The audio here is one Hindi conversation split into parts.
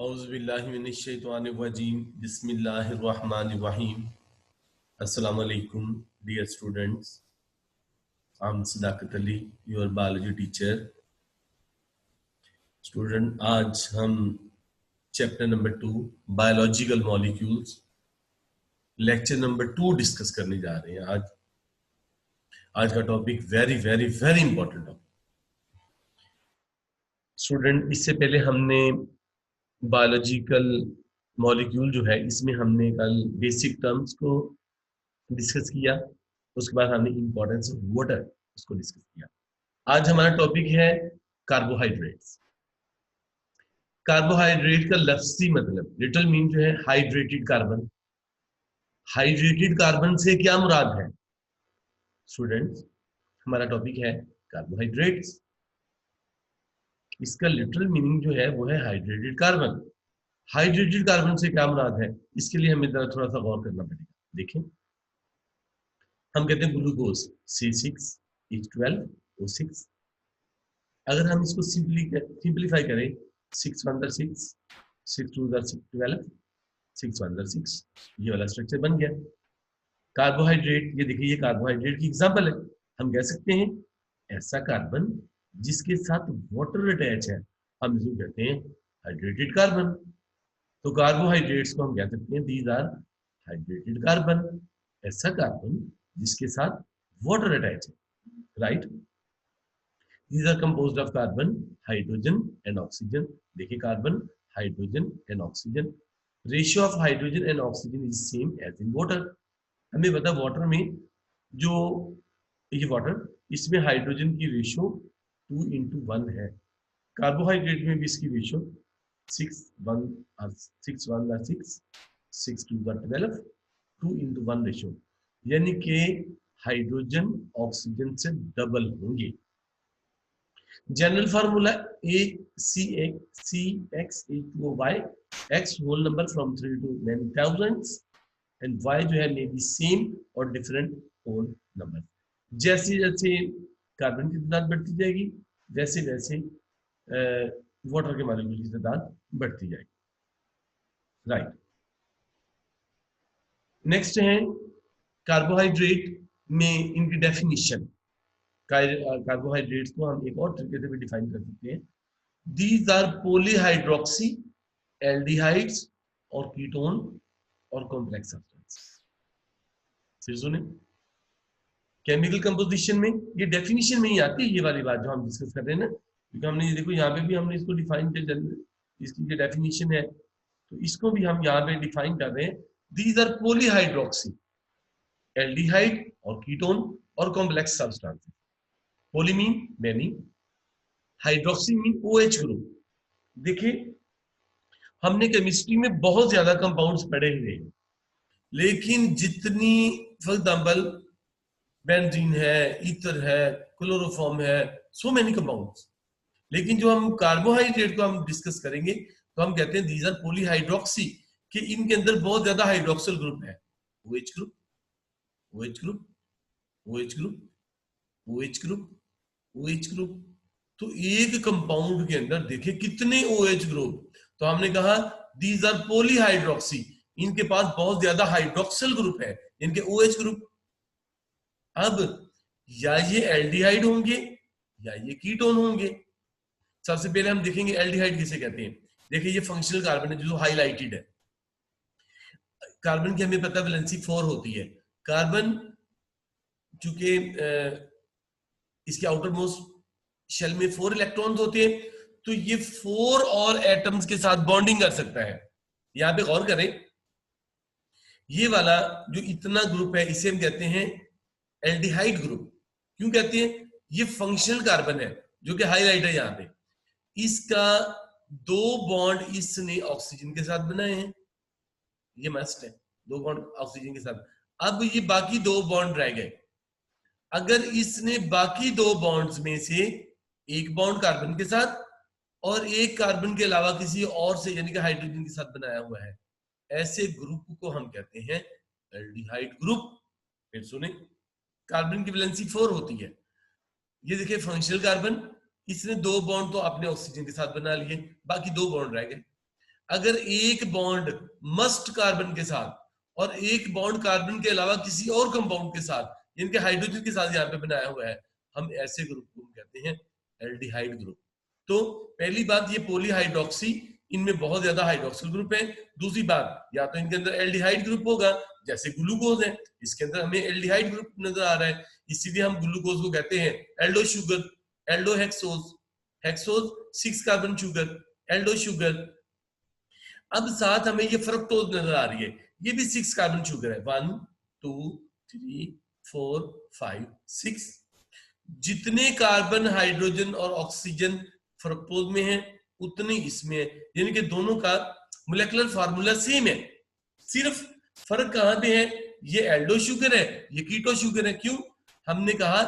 औज़ुबिल्लाहिमिनश्शैतानिर्रजीम बिस्मिल्लाहिर्रहमानिर्रहीम। Assalamu alaikum, dear students. I'm Sadakat Ali, your biology teacher. Student, आज हम chapter number 2 biological molecules lecture number 2 discuss करने जा रहे हैं। आज का topic very very very important topic. Student, इससे पहले हमने बायोलॉजिकल मॉलिक्यूल जो है इसमें हमने कल बेसिक टर्म्स को डिस्कस किया, उसके बाद हमने इंपॉर्टेंस ऑफ वाटर उसको डिस्कस किया। आज हमारा टॉपिक है कार्बोहाइड्रेट्स। कार्बोहाइड्रेट का लफ्जी मतलब लिटिल मीन जो है हाइड्रेटेड कार्बन। हाइड्रेटेड कार्बन से क्या मुराद है स्टूडेंट्स? हमारा टॉपिक है कार्बोहाइड्रेट्स। इसका लिटरल मीनिंग जो है वो है हाइड्रेटेड कार्बन। हाइड्रेटेड कार्बन से क्या मुराद है, इसके लिए हमें थोड़ा सा गौर करना पड़ेगा। देखें, हम कहते हैं ग्लूकोज C6H12O6। अगर हम इसको सिंप्लीफाई करें 6 1 6 6 2 12 6 1 6, ये वाला स्ट्रक्चर बन गया। कार्बोहाइड्रेट, ये देखिए ये कार्बोहाइड्रेट की एग्जांपल है। हम कह सकते हैं ऐसा कार्बन जिसके साथ वाटर अटैच है, हम इसको कहते हैं हाइड्रेटेड कार्बन। तो कार्बोहाइड्रेट्स को हम कह सकते हैं दीज आर हाइड्रेटेड कार्बन। ऐसा कार्बन जिसके साथ वाटर अटैच है, right. These are composed of carbon, hydrogen and oxygen. देखिए carbon, hydrogen and oxygen. Ratio of hydrogen and oxygen is same as in water. हमें पता वाटर में जो ये वाटर, इसमें हाइड्रोजन की रेशियो 2:1 है। कार्बोहाइड्रेट में भी इसकी रेशियो 6:1 6 6 2 12 2:1 रेशियो, यानी कि हाइड्रोजन ऑक्सीजन से डबल होंगे। General formula ACX2OY, X whole number from 3 to many thousands and Y जो है मे बी सेम और डिफरेंट होल नंबर। जैसे जैसे कार्बन की तादाद बढ़ती जाएगी वैसे वैसे वाटर के मॉलिक्यूल की तादाद बढ़ती जाएगी, राइट। नेक्स्ट है कार्बोहाइड्रेट में इनकी डेफिनेशन। कार्बोहाइड्रेट्स को हम एक और तरीके से भी डिफाइन कर सकते हैं। दीज आर पॉलीहाइड्रोक्सी एल्डिहाइड्स और कीटोन और कॉम्प्लेक्स सब्सटेंस। फिर सुने, केमिकल कंपोजिशन में ये डेफिनेशन में ही आती है ये वाली बात जो हम डिस्कस कर रहे हैं ना, क्योंकि हमने ये देखो यहाँ पे भी हमने इसको डिफाइन किया, इसकी जो डेफिनेशन है तो इसको भी हम यहाँ पे डिफाइन कर रहे हैं। दीज आर पॉलीहाइड्रोक्सी एल्डिहाइड और कीटोन और complex substances. Poly mean many, hydroxy mean OH group. देखिए हमने केमिस्ट्री में बहुत ज्यादा कंपाउंड्स पढ़े हुए हैं, लेकिन जितनी फॉर एग्जांपल बेंजीन है, ईथर है, क्लोरोफॉर्म है, सो मेनी कंपाउंड्स, लेकिन जो हम कार्बोहाइड्रेट को हम डिस्कस करेंगे तो हम कहते हैं दीज आर पॉलीहाइड्रोक्सी, कि इनके अंदर बहुत ज्यादा हाइड्रोक्सिल ग्रुप है। OH group, OH group, OH group, OH group, OH group. तो एक कंपाउंड के अंदर देखिए कितने OH ग्रुप। तो हमने कहा दीज आर पॉलीहाइड्रोक्सी, इनके पास बहुत ज्यादा हाइड्रोक्सिल ग्रुप है, इनके OH ग्रुप। अब या ये एल्डिहाइड होंगे या ये कीटोन होंगे। सबसे पहले हम देखेंगे एल्डिहाइड किसे कहते हैं। देखिए ये फंक्शनल कार्बन है जो हाईलाइटेड है। कार्बन की हमें पता है वैलेंसी 4 होती है। कार्बन चूंकि इसके आउटर मोस्ट शेल में 4 इलेक्ट्रॉन्स होते हैं, तो ये 4 और एटम्स के साथ बॉन्डिंग कर सकता है। यहां पे गौर करें, ये वाला जो इतना ग्रुप है इसे हम कहते हैं एल्डिहाइड ग्रुप। क्यों कहते हैं? ये फंक्शनल कार्बन है जो कि हाईलाइट है यहाँ पे। इसका 2 बॉन्ड इसने ऑक्सीजन के साथ बनाए हैं, ये मस्ट है, 2 बॉन्ड ऑक्सीजन के साथ। अब ये बाकी 2 बॉन्ड रह गए। अगर इसने बाकी 2 बॉन्ड्स में से एक बॉन्ड कार्बन के साथ और एक कार्बन के अलावा किसी और से यानी कि हाइड्रोजन के साथ बनाया हुआ है, ऐसे ग्रुप को हम कहते हैं एल्डिहाइड ग्रुप। फिर सुने, कार्बन की वैलेंसी 4 होती है। ये देखिए फंक्शनल कार्बन, इसने 2 बॉन्ड तो अपने ऑक्सीजन के साथ बना लिए, बाकी 2 बॉन्ड रह गए। अगर एक बॉन्ड मस्ट कार्बन के साथ और एक बॉन्ड कार्बन के अलावा किसी और कंपाउंड के साथ, इनके हाइड्रोजन के साथ यहाँ पे बनाया हुआ है, हम ऐसे ग्रुप को कहते हैं एल्डिहाइड ग्रुप। तो पहली बात, ये पॉलीहाइड्रोक्सी, इनमें बहुत ज्यादा हाइड्रोक्सिल ग्रुप है। दूसरी बात, या तो इनके अंदर एल्डिहाइड ग्रुप होगा, जैसे ग्लूकोज है, इसके अंदर हमें एल्डिहाइड ग्रुप नजर आ रहा है, इसीलिए हम ग्लूकोज को कहते हैं Aldo sugar, Aldo hexose, hexose 6 carbon sugar, Aldo sugar. अब साथ हमें ये फ्रक्टोज नजर आ रही है, ये भी 6 कार्बन शुगर है, 1 2 3 4 5 6। जितने कार्बन, हाइड्रोजन और ऑक्सीजन फ्रक्टोज में है उतने इसमें है, यानी कि दोनों का मोलेकुलर फार्मूला सेम है, सिर्फ फर्क कहां पे है, ये एल्डो शुगर है, ये कीटो शुगर है। क्यों? हमने कहा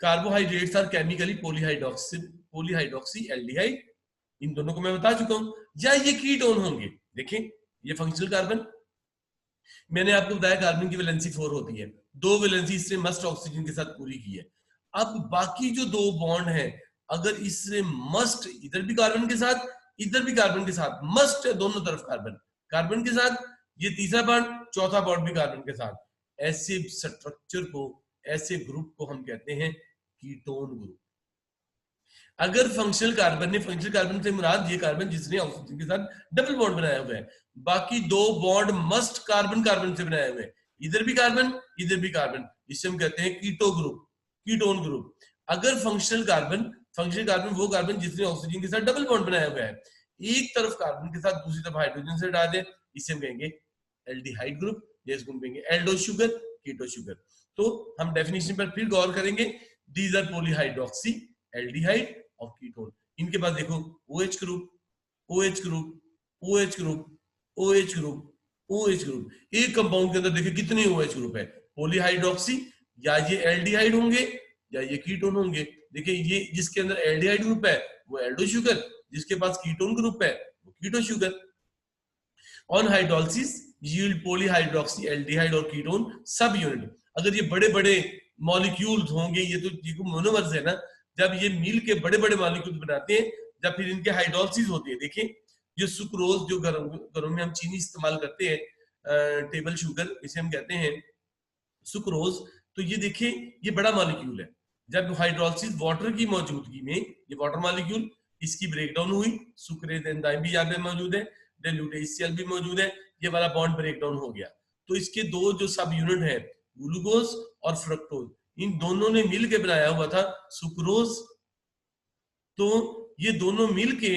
carbohydrates are chemically polyhydroxy aldehyde, इन दोनों को मैं बता चुका हूं, या ये कीटोन होंगे। देखें ये फंक्शनल कार्बन, मैंने आपको बताया कार्बन की वैलेंसी 4 होती है, 2 वैलेंसी इसने मस्ट ऑक्सीजन के साथ पूरी की है। अब बाकी जो 2 बॉन्ड है, अगर इससे मस्ट इधर भी कार्बन के साथ, इधर भी कार्बन के साथ, मस्ट है दोनों तरफ कार्बन, कार्बन के साथ, ये तीसरा बॉन्ड, चौथा बॉन्ड भी कार्बन के साथ, ऐसे स्ट्रक्चर को, ऐसे ग्रुप को हम कहते हैं कीटोन ग्रुप। अगर फंक्शनल कार्बन ने, फंक्शनल कार्बन से मुराद ये कार्बन जिसने ऑक्सीजन के साथ डबल बॉन्ड बनाया हुआ है, बाकी 2 बॉन्ड मस्ट कार्बन कार्बन से बनाए हुए हैं, इधर भी कार्बन, इधर भी कार्बन, इसे हम कहते हैं कीटो ग्रुप, कीटोन ग्रुप। अगर फंक्शनल कार्बन वो कार्बन जिसने ऑक्सीजन के साथ डबल बॉन्ड बनाया हुआ है, एक तरफ कार्बन के साथ दूसरी तरफ हाइड्रोजन से हटा दे, इसे हम कहेंगे एल्डिहाइड ग्रुप, या इसको हम कहेंगे एल्डो शुगर, कीटो शुगर। तो हम डेफिनेशन पर फिर गौर करेंगे, दीज आर पॉलीहाइड्रोक्सी, एल्डिहाइड और कीटोन। इनके पास देखो OH group, OH group, OH group, OH group, OH group, एक कंपाउंड के अंदर देखिए कितने OH ग्रुप है, पॉलीहाइड्रोक्सी, या ये एल्डिहाइड होंगे या ये कीटोन होंगे। देखिए ये जिसके अंदर एल्डिहाइड ग्रुप है वो एल्डो शुगर, जिसके पास कीटोन ग्रुप है वो keto sugar. On hydrolysis yield polyhydroxy aldehyde और कीटोन सब यूनिट। अगर ये बड़े बड़े मॉलिक्यूल्स होंगे, ये तो मोनोमर्स है ना, जब ये मिल के बड़े बड़े मॉलिक्यूल्स बनाते हैं, जब फिर इनके हाइड्रोलिसिस होती है, देखिए ये सुक्रोज जो घरों में हम चीनी इस्तेमाल करते हैं, टेबल शुगर इसे हम कहते हैं सुक्रोज, तो ये देखिए ये बड़ा मॉलिक्यूल है, जब हाइड्रोलिसिस वाटर की मौजूदगी में, ये वाटर मॉलिक्यूल, इसकी ब्रेकडाउन हुई, सुक्रेज एंजाइम भी यहाँ पे मौजूद है, डाइल्यूट HCl भी मौजूद है, ये वाला बॉन्ड ब्रेकडाउन हो गया, तो इसके 2 जो सब यूनिट है ग्लूकोज और फ्रक्टोज, इन दोनों ने मिलके बनाया हुआ था सुक्रोज। तो ये दोनों मिलके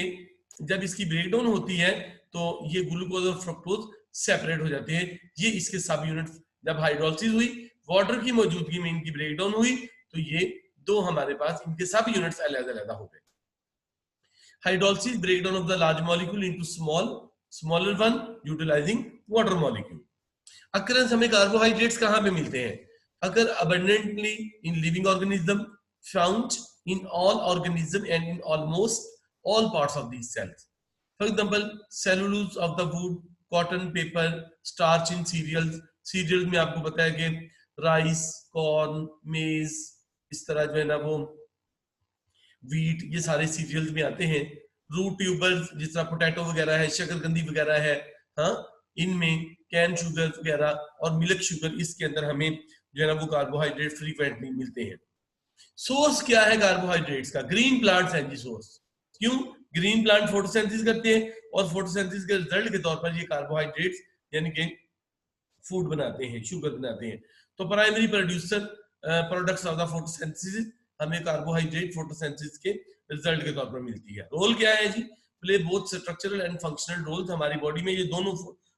जब इसकी ब्रेकडाउन होती है तो ये ग्लूकोज और फ्रक्टोज सेपरेट हो जाते हैं, ये इसके सब यूनिट, जब हाइड्रोलिसिस हुई, वाटर की मौजूदगी में इनकी ब्रेकडाउन हुई, तो ये 2 हमारे पास इनके सब यूनिट्स अलग-अलग हो गए। Hydrolysis breakdown of the large molecule into smaller one utilizing water molecule. Occurrence हमें कार्बोहाइड्रेट्स कहां पे मिलते हैं? अगर abundantly in living organism, found in all organism and in almost all parts of these cells. For example, cellulose of the wood, cotton, paper, starch in cereals. Cereals में आपको पता है कि राइस, कॉर्न, मेज, इस तरह जो है ना वो वीट, ये सारे सीरियल्स में आते हैं। रूट ट्यूबर्स जिस तरह पोटैटो वगैरह है, शकरकंदी वगैरह है, हाँ, इनमें कैन शुगर वगैरह और मिल्क शुगर, इसके अंदर हमें जो है ना वो कार्बोहाइड्रेट फ्रीक्वेंटली मिलते हैं। सोर्स क्या है कार्बोहाइड्रेट्स का? ग्रीन प्लांट्स हैं जी सोर्स। क्यों? ग्रीन प्लांट फोटोसिंथेसिस करते हैं और फोटोसिंथेसिस के रिजल्ट के तौर पर ये कार्बोहाइड्रेट्स यानी कि फूड बनाते हैं, शुगर बनाते हैं। तो primary producer products of the photosynthesis हमें कार्बोहाइड्रेट फोटोसिंथेसिस के रिजल्ट के तौर पर मिलती है। रोल क्या है जी? Play both structural and functional roles. हमारी बॉडी में ये दोनों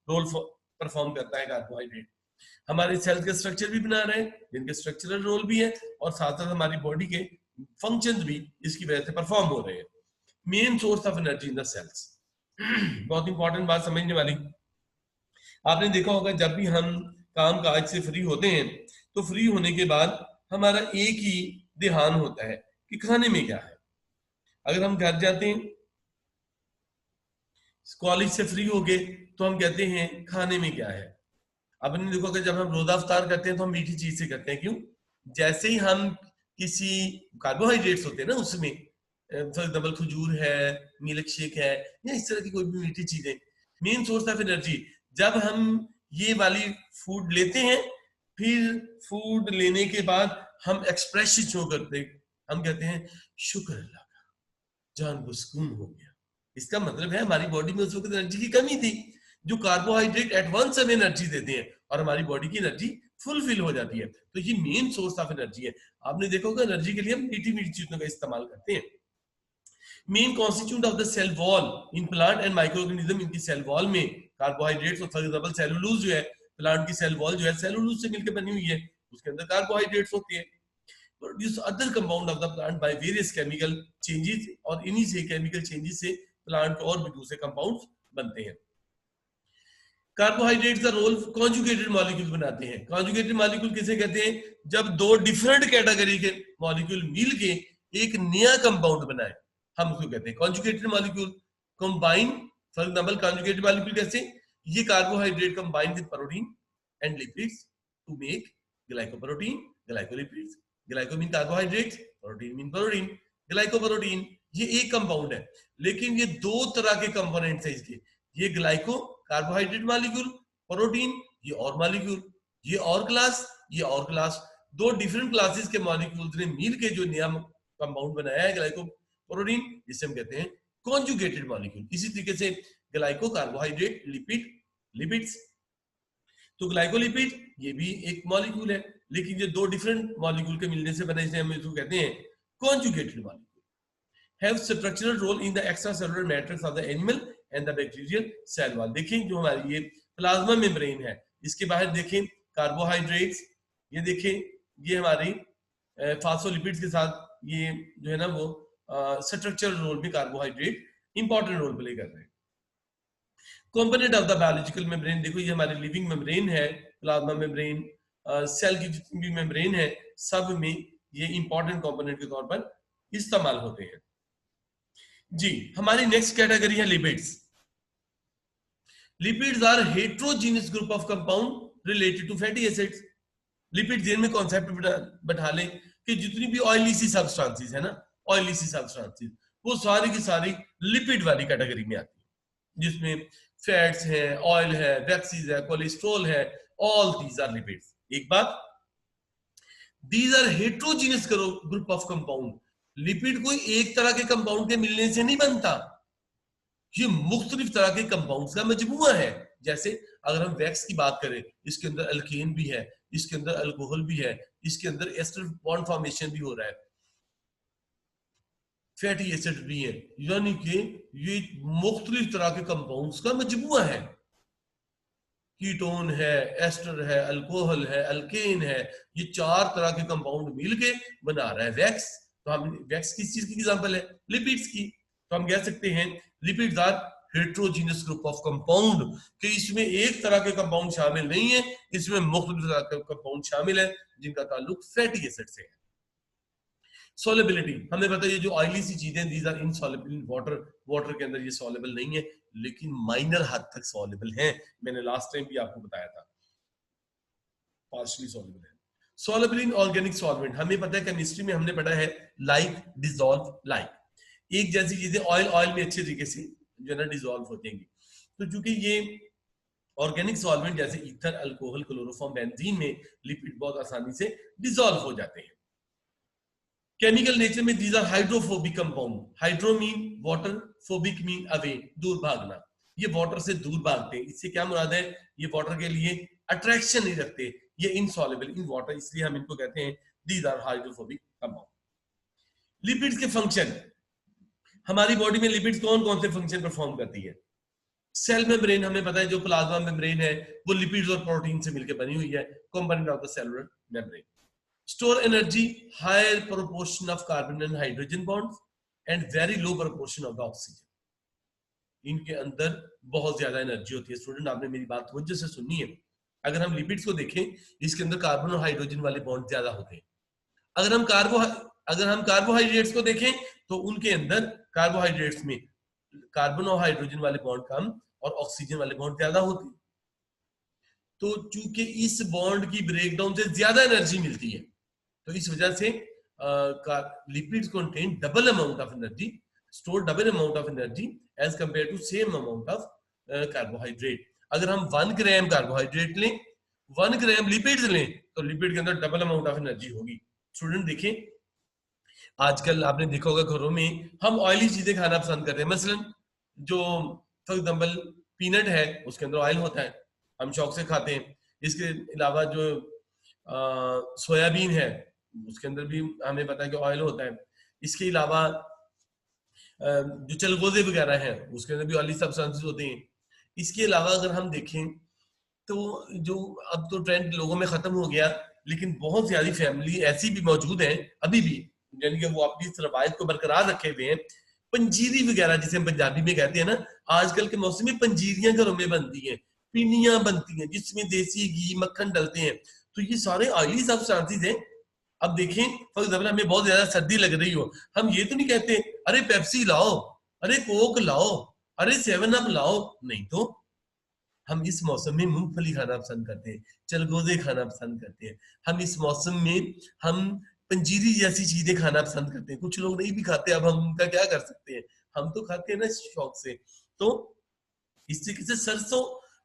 रोल परफॉर्म करता है कार्बोहाइड्रेट। हमारे सेल के स्ट्रक्चर भी बना रहे हैं, जिनके स्ट्रक्चरल रोल भी है, और साथ साथ हमारी बॉडी के फंक्शंस भी इसकी वजह से परफॉर्म हो रहे हैं। Main source of energy in the cells. बहुत इंपॉर्टेंट बात समझने वाली। आपने देखा होगा जब भी हम काम काज से फ्री होते हैं तो फ्री होने के बाद हमारा एक ही ध्यान होता है कि खाने में क्या है। अगर हम घर जाते हैं, कॉलेज से फ्री हो गए, तो हम कहते हैं खाने में क्या है। आपने देखो कि जब हम रोजा इफ्तार करते हैं तो हम मीठी चीज से करते हैं। क्यों? जैसे ही हम किसी कार्बोहाइड्रेट्स होते हैं ना उसमें फॉर एग्जाम्पल खजूर है, मिल्क शेक है, या इस तरह की कोई भी मीठी चीजें, मेन सोर्स ऑफ एनर्जी। जब हम ये वाली फूड लेते हैं, फिर फूड लेने के बाद हम एक्सप्रेशन शो करते हैं, हम कहते हैं शुक्र अल्लाह का, जान को सुकून हो गया। इसका मतलब है हमारी बॉडी में उस वक्त एनर्जी की कमी थी। जो कार्बोहाइड्रेट एट वंस हमें एनर्जी देते हैं और हमारी बॉडी की एनर्जी फुलफिल हो जाती है, तो ये मेन सोर्स ऑफ एनर्जी है। आपने देखा होगा एनर्जी के लिए हम मीठी मीठी चीजों का इस्तेमाल करते हैं। Main constitute of the cell wall in plant and microorganism, इनकी सेल वॉल में कार्बोहाइड्रेट्स और फॉर एग्जांपल सेलुलोज जो है, प्लांट की सेल वॉल जो है सेलुलोज से मिलकर बनी हुई है, उसके अंदर कार्बोहाइड्रेट्स होते हैं। Produce other compound of the plant by various chemical changes, और इन्हीं से केमिकल चेंजेस से प्लांट के और भी दूसरे कंपाउंड्स बनते हैं। कार्बोहाइड्रेट्स का रोल कॉन्जुगेटेड मॉलिक्यूल बनाते हैं। कॉन्जुगेटेड मॉलिक्यूल किसे कहते हैं? जब दो डिफरेंट कैटेगरी के मॉलिक्यूल मिलके एक नया कंपाउंड बनाए, हम उसको कहते हैं conjugated molecule. Combine, for example conjugated molecule कैसे? ये carbohydrate combine with protein and lipids to make glycoprotein, glycolipids. Glyco mean carbohydrate, protein mean protein, glycoprotein. ये एक कंपाउंड है, लेकिन ये दो तरह के कंपोनेंट्स है इसके। ये ग्लाइको कार्बोहाइड्रेट मॉलिक्यूल, प्रोटीन ये और मॉलिक्यूल, ये और क्लास, ये और क्लास। दो डिफरेंट क्लासेस के मॉलिक्यूल्स ने मिलके जो नया कंपाउंड बनाया है ग्लाइको प्रोटीन, जिसे हम कहते हैं कॉन्जुगेटेड मॉलिक्यूल। इसी तरीके से ग्लाइको कार्बोहाइड्रेट लिपिड लिपिड्स, तो ग्लाइकोलिपिड ये भी एक मॉलिक्यूल है, लेकिन ये दो डिफरेंट मॉलिक्यूल के मिलने से बने, इसलिए हम इसको कहते हैं conjugated molecule. Have structural role in the extracellular matrix of the animal and the bacterial cell wall. देखें जो हमारी ये प्लाज्मा मेम्ब्रेन है, इसके बाहर देखें कार्बोहाइड्रेट्स, ये देखें ये हमारी फास्फोलिपिड्स के साथ ये जो है ना वो स्ट्रक्चरल रोल में कार्बोहाइड्रेट इंपॉर्टेंट रोल प्ले कर रहे हैं। Component of the biological membrane, देखो ये हमारी लिविंग मेम्ब्रेन है, प्लाज्मा मेम्ब्रेन, सेल की जितनी भी मेम्ब्रेन है, सब में ये इंपॉर्टेंट कंपोनेंट के तौर पर इस्तेमाल होते हैं। जी, हमारी नेक्स्ट कैटेगरी है lipids. Lipids are heterogeneous group of compound related to fatty acids. Lipid जेन में कॉन्सेप्ट बैठा लें कि जितनी भी ऑयली सी सब्सटेंसेस है ना, ऑयली सी सब्सटेंसेस, वो सारी की सारी लिपिड वाली कैटेगरी में आती है, जिसमें फैट्स है, ऑयल है, वैक्सीज है, कोलेस्ट्रॉल है, ऑल दीज आर लिपिड्स। एक बात, these are heterogeneous group of compound. Lipid कोई एक तरह के कंपाउंड के मिलने से नहीं बनता, ये मुख्तलिफ तरह के कंपाउंड्स का मजमूआ है। जैसे अगर हम वैक्स की बात करें, इसके अंदर अल्केन भी है, इसके अंदर अल्कोहल भी है, इसके अंदर एस्टर बॉन्ड फॉर्मेशन भी हो रहा है, फैटी एसिड भी है, यानी कि ये मुख्तलिफ तरह के कंपाउंड्स का मजमूआ है। कीटोन है, एस्टर है, अल्कोहल है, अल्केन है, ये चार तरह के कंपाउंड मिलके बना रहा है वैक्स। तो हम वैक्स किस चीज की एग्जांपल है? लिपिड्स की। तो हम कह सकते हैं lipids are heterogeneous group of compound, कि इसमें एक तरह के कंपाउंड शामिल नहीं है, इसमें मुख्तलिफ तरह के कंपाउंड शामिल है जिनका ताल्लुक फैटी एसिड से है। सॉलेबिलिटी, हमें पता है ये जो ऑयली सी चीजें, these are insoluble in water, water के अंदर ये सॉल्युबल नहीं है, लेकिन माइनर हद तक सॉल्युबल हैं। मैंने लास्ट टाइम भी आपको बताया था, पार्शियली सॉल्युबल है। सॉल्युबल इन ऑर्गेनिक सॉल्वेंट, हमें पता है केमिस्ट्री में हमने पढ़ा है लाइक, डिसॉल्व, लाइक, एक जैसी चीजें ऑयल ऑयल में अच्छे तरीके से जो है ना डिसॉल्व हो जाएंगी। तो चूंकि ये ऑर्गेनिक सॉल्वेंट जैसे ईथर, अल्कोहल, क्लोरोफॉर्म, बेंजीन में लिपिड बहुत आसानी से डिसॉल्व हो जाते हैं। केमिकल नेचर में these are hydrophobic compound. Hydro mean water, phobic mean away, दूर भागना, ये वाटर से दूर भागते हैं। इससे क्या मुराद है? ये वाटर के लिए अट्रैक्शन नहीं रखते, ये इनसॉल्युबल इन वाटर, इसलिए हम इनको कहते हैं these are hydrophobic compound. Lipids के फंक्शन, हमारी बॉडी में लिपिड्स कौन कौन से फंक्शन परफॉर्म करती है? सेल मेम्ब्रेन, हमें पता है जो प्लाज्मा मेम्ब्रेन है वो लिपिड्स और प्रोटीन से मिलकर बनी हुई है, component of the cellular membrane. Store energy, higher proportion of carbon and hydrogen bonds and very low proportion of the oxygen. इनके अंदर बहुत ज्यादा एनर्जी होती है। स्टूडेंट, आपने मेरी बात तवज्जो से सुननी है। अगर हम लिपिड्स को देखें, इसके अंदर कार्बन और हाइड्रोजन वाले बॉन्ड ज्यादा होते हैं। अगर हम कार्बोहाइड्रेट्स को देखें तो उनके अंदर कार्बोहाइड्रेट्स में कार्बन और हाइड्रोजन वाले बॉन्ड कम और ऑक्सीजन वाले बॉन्ड ज्यादा होते हैं। तो चूंकि इस बॉन्ड की ब्रेकडाउन से ज्यादा एनर्जी मिलती है, तो इस वजह से lipids contain double amount of energy, store double amount of energy as compared to same amount of carbohydrate. अगर हम 1 ग्राम कार्बोहाइड्रेट लें, 1 ग्राम लिपिड्स लें, तो लिपिड के अंदर डबल अमाउंट ऑफ एनर्जी होगी। स्टूडेंट देखें, आजकल आपने देखा होगा घरों में हम ऑयली चीजें खाना पसंद करते हैं। मसलन जो फॉर एग्जांपल पीनट है, उसके अंदर ऑयल होता है, हम शौक से खाते हैं। इसके अलावा जो सोयाबीन है, उसके अंदर भी हमें पता है कि ऑयल होता है। इसके अलावा जो चलगोजे वगैरह हैं, उसके अंदर भी ऑयली सब्सटेंसेस होते हैं। इसके अलावा अगर हम देखें तो जो अब तो ट्रेंड लोगों में खत्म हो गया, लेकिन बहुत सारी फैमिली ऐसी भी मौजूद है अभी भी, यानी कि वो अपनी इस रवायत को बरकरार रखे हुए हैं। पंजीरी वगैरह जिसे हम पंजाबी में कहते हैं ना, आजकल के मौसम में पंजीरियां घरों में बनती हैं, पिनियां बनती हैं जिसमें देसी घी मक्खन डलते हैं। तो ये सारे ऑयली सब्सटेंसेस हैं। अब देखें, फॉर एग्जाम्पल हमें बहुत ज्यादा सर्दी लग रही हो, हम ये तो नहीं कहते अरे पेप्सी लाओ, अरे कोक लाओ, अरे 7 अप लाओ, नहीं तो हम इस मौसम में मूंगफली खाना पसंद करते हैं, चलगोजे खाना पसंद करते हैं। हम इस मौसम में हम पंजीरी जैसी चीजें खाना पसंद करते हैं। कुछ लोग नहीं भी खाते, अब हम उनका क्या कर सकते हैं, हम तो खाते हैं ना शौक से। तो इस तरीके से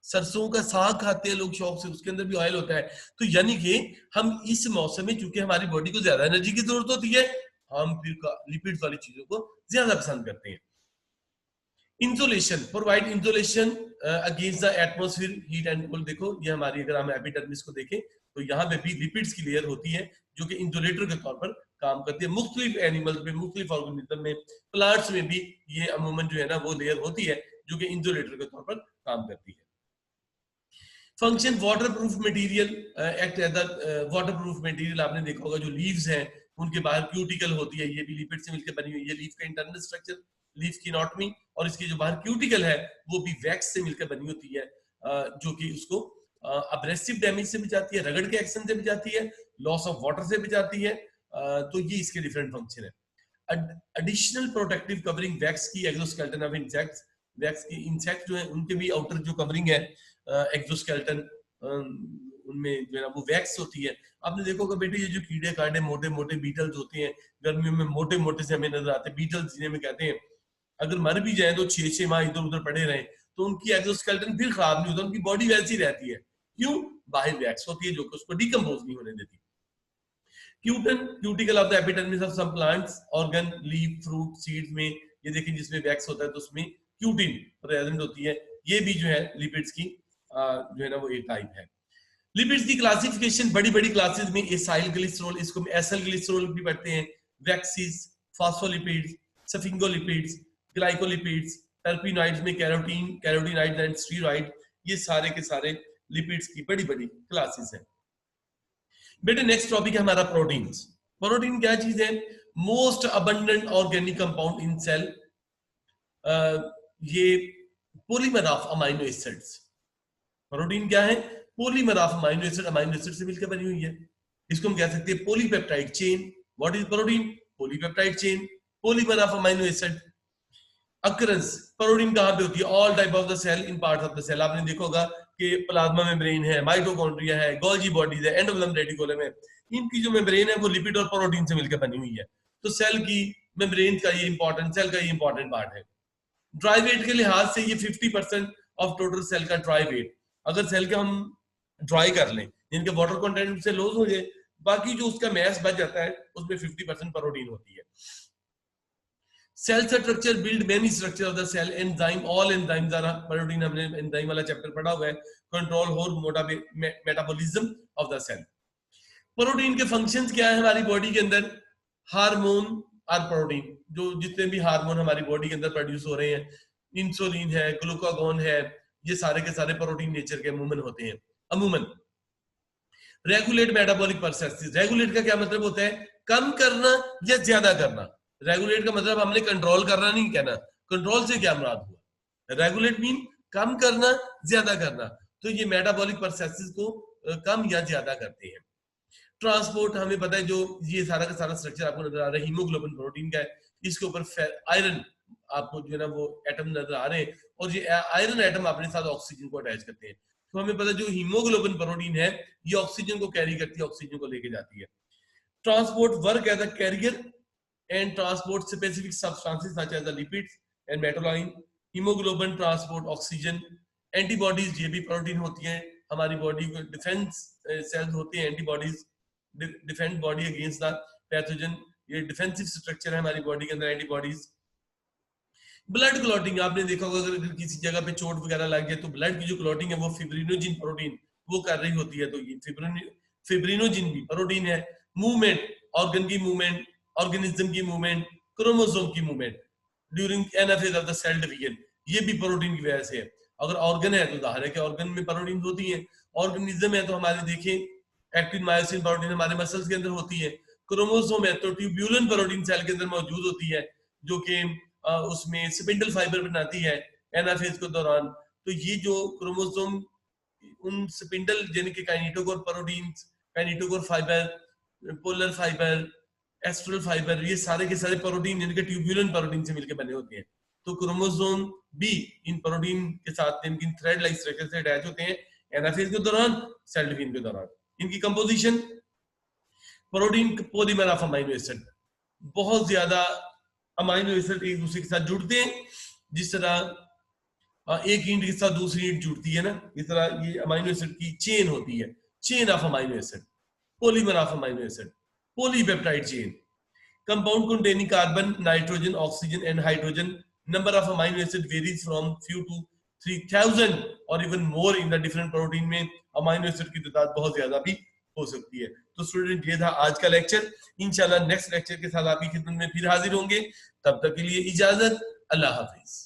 सरसों का साग खाते हैं लोग शौक से, उसके अंदर भी ऑयल होता है। तो यानी कि हम इस मौसम में, चूंकि हमारी बॉडी को ज्यादा एनर्जी की जरूरत होती है, हम फिर लिपिड्स वाली चीजों को ज्यादा पसंद करते हैं। Insulation, provide insulation against the atmosphere heat and cold. देखो ये हमारी, अगर हम एपिडर्मिस को देखें तो यहाँ पे भी लिपिड्स की लेयर होती है जो कि इंसुलेटर के तौर पर काम करती है। मुख्तलिफ एनिमल्स में, मुख्तलिफ ऑर्गेनिज्म में, प्लांट्स में भी ये अमूमन जो है ना वो लेयर होती है जो कि इंसुलेटर के तौर पर काम करती है। Function, waterproof material, act as the waterproof material. आपने देखा होगा जो लीव्स हैं उनके बाहर क्यूटिकल होती है, ये भी लिपिड से मिलकर बनी हुई है। लीफ का इंटरनल स्ट्रक्चर, लीफ की एनाटॉमी, और इसकी जो बाहर क्यूटिकल है वो भी वैक्स से मिलकर बनी होती है, जो कि उसको अब्रेसिव डैमेज से बचाती है, रगड़ के एक्शन से बचाती है, लॉस ऑफ वाटर से बचाती है। तो ये इसके डिफरेंट फंक्शन है। एडिशनल प्रोटेक्टिव कवरिंग, वैक्स की एक्सोस्केलेटन ऑफ इंसेक्ट्स, वैक्स की इंसेक्ट जो है उनके भी आउटर जो कवरिंग है एक्सोस्केलेटन, उनमें जो है ना वो वैक्स होती है। आपने देखो कि बेटे ये जो कीड़े काटे मोटे मोटे बीटल्स होते हैं, गर्मियों में मोटे मोटे से हमें नजर आते हैं बीटल्स, जिन्हें में कहते हैं अगर मर भी जाए तो 6-6 माह इधर उधर पड़े रहे तो उनकी एक्सोस्केलेटन फिर खराब नहीं होता, उनकी बॉडी वैसी रहती है। क्यों? बाहर वैक्स होती है जो कि उसको डिकम्पोज नहीं होने देती। Cutin, cuticle of the epidermis of some plants, organ, leaf, fruit, seeds में ये देखिए जिसमें वैक्स होता है तो उसमें क्यूटिन प्रेजेंट होती है। ये भी जो है लिपिड्स की जो है ना वो एक टाइप है। लिपिड्स की क्लासिफिकेशन बड़ी बड़ी क्लासेस में, एसाइल ग्लिसरॉल, इसको एसल ग्लिसरॉल भी पढ़ते हैं, वैक्सीज, फास्फोलिपिड्स, सफिंगोलिपिड्स, ग्लाइकोलिपिड्स, टर्पिनॉइड्स में कैरोटीन, कैरोटीनॉइड्स एंड स्टीरॉइड, ये सारे के सारे लिपिड्स की बड़ी बड़ी क्लासेस हैं। बेटे नेक्स्ट टॉपिक है हमारा प्रोटीन्स। प्रोटीन क्या चीज है? Most abundant organic compound in cell, ये polymer of amino acids. Protein क्या है? Polymer of amino acid, amino acid से मिलकर बनी हुई है। इसको हम कह सकते हैं polypeptide chain. What is protein? Polypeptide chain, polymer of amino acid. Occurrence, protein कहां पे होती है? All type of the cell, in part of the cell. आपने देखा होगा कि प्लाज्मा मेम्ब्रेन है, माइटोकॉन्ड्रिया है, गोल्गी बॉडीज है, एंडोप्लाज्म रेटिकुलम है, इनकी जो मेम्ब्रेन है वो लिपिड और प्रोटीन से मिलकर बनी हुई है। तो सेल की मेम्ब्रेन का ये इंपॉर्टेंट, सेल का ये इंपॉर्टेंट पार्ट है। ड्राई वेट के लिहाज से ये 50% ऑफ टोटल सेल का ड्राई वेट, अगर सेल का हम ड्राई कर लें, जिनके वाटर कंटेंट से लॉस हो जाए, बाकी जो उसका मैस बच जाता है उसमें 50% प्रोटीन होती है। Cell structure, build many structure of the cell, enzyme, all enzymes are protein, हमने एंजाइम वाला चैप्टर पढ़ा हुआ है। Control hormone metabolism of the cell. Protein के फंक्शंस क्या है हमारी बॉडी के अंदर? हार्मोन और प्रोटीन, जो जितने भी हार्मोन हमारी बॉडी के अंदर प्रोड्यूस हो रहे हैं, इंसुलिन है, ग्लूकागोन है, ये सारे के सारे प्रोटीन नेचर के अमूमन होते हैं। अमूमन रेगुलेट मेटाबॉलिक प्रोसेसेस। रेगुलेट का क्या मतलब होता है? कम करना या ज्यादा करना। रेगुलेट का मतलब हमने कंट्रोल करना नहीं कहना। कंट्रोल से क्या मुराद हुआ? रेगुलेट मीन कम करना, ज्यादा करना। तो ये मेटाबॉलिक प्रोसेसेस को कम या ज्यादा करते हैं। ट्रांसपोर्ट, हमें पता है जो ये सारा का सारा स्ट्रक्चर आपको नजर आ रहा है हीमोग्लोबिन प्रोटीन का है, इसके ऊपर आयरन आपको जो है ना वो एटम नजर आ रहे हैं, और ये आयरन एटम अपने साथ ऑक्सीजन को अटैच करते हैं। तो हमें पता है जो हीमोग्लोबिन प्रोटीन है ये ऑक्सीजन को कैरी करती है, ऑक्सीजन को लेके जाती है। Transport work as a carrier and transport specific substances such as the lipids and metalloin. Hemoglobin transport oxygen. Antibodies ये भी प्रोटीन होती हैं, हमारी बॉडी को डिफेंस सेल्स होते हैं, antibodies defend body against the pathogen, ये डिफेंसिव स्ट्रक्चर है हमारी बॉडी के अंदर एंटीबॉडीज। ब्लड क्लॉटिंग आपने देखा होगा, अगर किसी जगह पे चोट वगैरह लग जाए तो ब्लड की जो क्लॉटिंग है वो फिब्रिनोजिन प्रोटीन वो कर रही होती है, तो ये फिब्रिनोजिन भी प्रोटीन है। मूवमेंट, ऑर्गन की मूवमेंट, ऑर्गेनिज्म की मूवमेंट, क्रोमोसोम की movement during anaphase of the cell division, ये भी प्रोटीन की वजह से है। अगर ऑर्गन है तो जाहिर है कि ऑर्गन में प्रोटीन होती है, ऑर्गेनिज्म है तो हमारे देखें एक्टिन मायोसिन प्रोटीन हमारे मसल्स के अंदर होती है, क्रोमोसोम है तो ट्यूब्यूलन प्रोटीन सेल के अंदर मौजूद होती है जो कि उसमें स्पिंडल फाइबर बनाती है एनाफेज के दौरान। तो ये जो क्रोमोसोम उन स्पिंडल यानी कि kinetochore proteins, kinetochore fibre, polar fibre, astral fibre, ये सारे के सारे प्रोटीन यानी कि ट्यूब्यूलन प्रोटीन से मिलकर बने होते हैं। तो क्रोमोसोम भी इन प्रोटीन के साथ इनकी थ्रेड लाइक स्ट्रक्चर से अटैच होते हैं एनाफेज के दौरान, सेल डिवीजन के दौरान। इनकी composition, protein polymer of amino acid, बहुत ज्यादा अमीनो एसिड एक दूसरे के साथ जुड़ते हैं, जिस तरह एक ईंट के साथ दूसरी ईंट जुड़ती है ना, इस तरह ये अमीनो एसिड की चेन होती है, chain of amino acid, polymer of amino acid, polypeptide chain. Compound containing carbon, nitrogen, oxygen and hydrogen. Number of amino acid varies from few to 3000 और even more in the different protein में अमीनो एसिड की तादाद बहुत ज्यादा भी हो सकती है। तो स्टूडेंट ये था आज का लेक्चर, इंशाल्लाह नेक्स्ट लेक्चर के साथ आपकी खिदमत में फिर हाजिर होंगे, तब तक के लिए इजाजत, अल्लाह हाफिज।